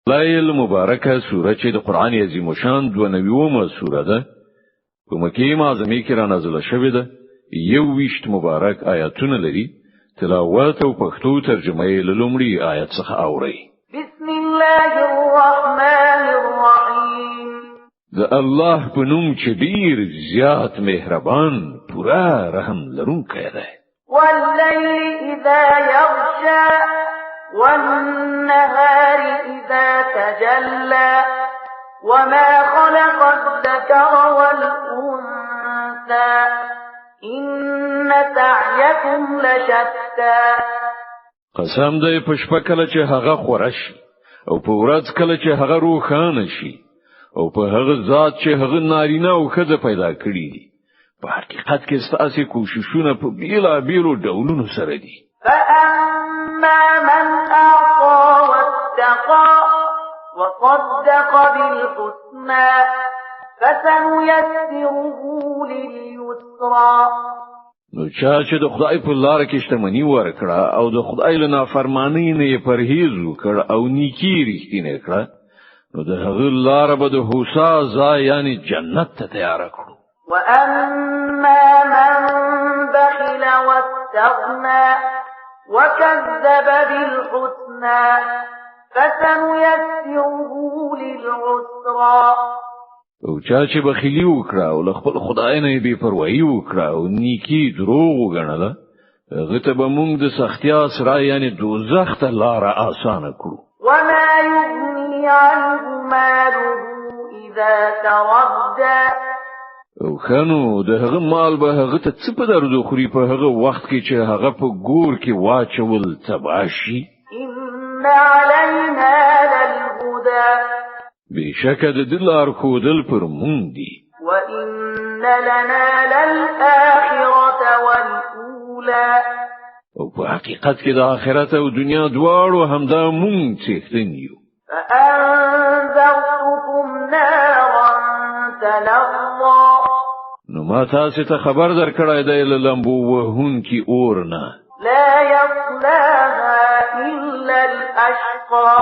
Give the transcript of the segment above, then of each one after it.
لایل مبارکه سوره چې د قران عظیم شان 92مه سوره ده په مکه معظمه کې را نازله شوې ده 21 مبارک آیاتونه لري تلاوت او پښتو ترجمه یې لومړی آیت څخه اوري بسم الله الرحمن الرحیم د الله په نوم چې ډیر زیات مهربان پورا رحم لرونکی دی والليل اذا يغشى والنهار إذا تجلى وما خلق الذكر والأنثى إن سعيكم لشتى قسم دی پشپا کله چې هغه خورش او په ورځ کله چې هغه روخانه شي او په هغه ذات چې هغه نارینه او خزه پیدا کړی دي په حقیقت کې ستاسو کوششونه په بیلابیلو ډولونو سره دي فأما من أعطى واتقى وصدق بالحسنى فسنيسره لليسرى نو چې د خدای په لار کې شتمنی ورکړه او د خدای له نافرمانی نه پرهیز وکړ او نیکی رښتینه کړه نو د هغه لار به د هوسا ځای یعنی جنت ته تیار کړو وأما من بخل واستغنى وكذب بالحسنى فسنيسره للعسرى او چې بخیلی وکړه او له خپل خدای نه بي پروايي وکړه او نیکی دروغ وګڼله هغه ته به موږ د سختیا سره یعنی دوزخ ته لار آسانه کړو وما يغني عنه ماله اذا تردى او خنو د هغه مال به هغه ته څه په درو خوري په هغه وخت کې چې هغه په ګور کې واچول تباشي ان علينا للهدى بشک د دلار خودل پر مونږ دي وان لنا للآخرة والأولى او په حقیقت کې د آخرت او دنیا دواړو همدا مونږ څښتن یو فأنذرتكم نارا تلظى نو ما تاسو ته خبر درکړای دی لمبو وهون کی اور نه لا يصلاها إلا الأشقى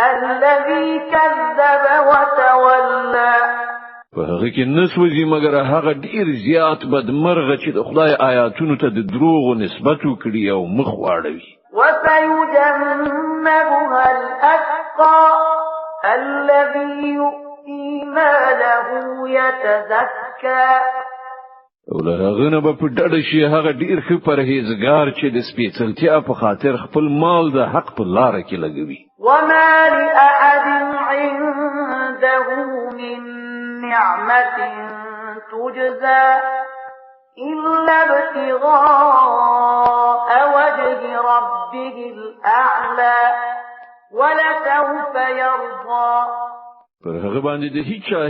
الذي كذب وتولى په هغه کې نسوځي مګر هغه ډیر زیات بدمرغه چې د خدای آیاتونو ته د دروغ نسبت وکړي او مخ واړوي وسيجنبها الأتقى الذي يؤتي ماله يتزكى او له هغه نه په ډډه شي هغه ډیر ښه پرهیزګار چې د سپېڅلتیا په خاطر خپل مال د حق په لار کې لګوي وما لأحد عنده من نعمة تجزى إلا ابتغاء وجه ربه الأعلى ولسوف يرضى پر هغه باندې د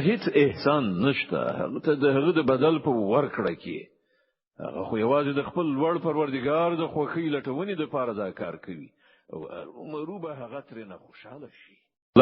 هیڅ احسان نشته هغه ته د هغه د بدل په ورکړه کې هغه خو یوازې د خپل لوړ پروردګار د خوخي لټونې د پاره دا کار کوي او عمره به هغه ترنه خوشاله شي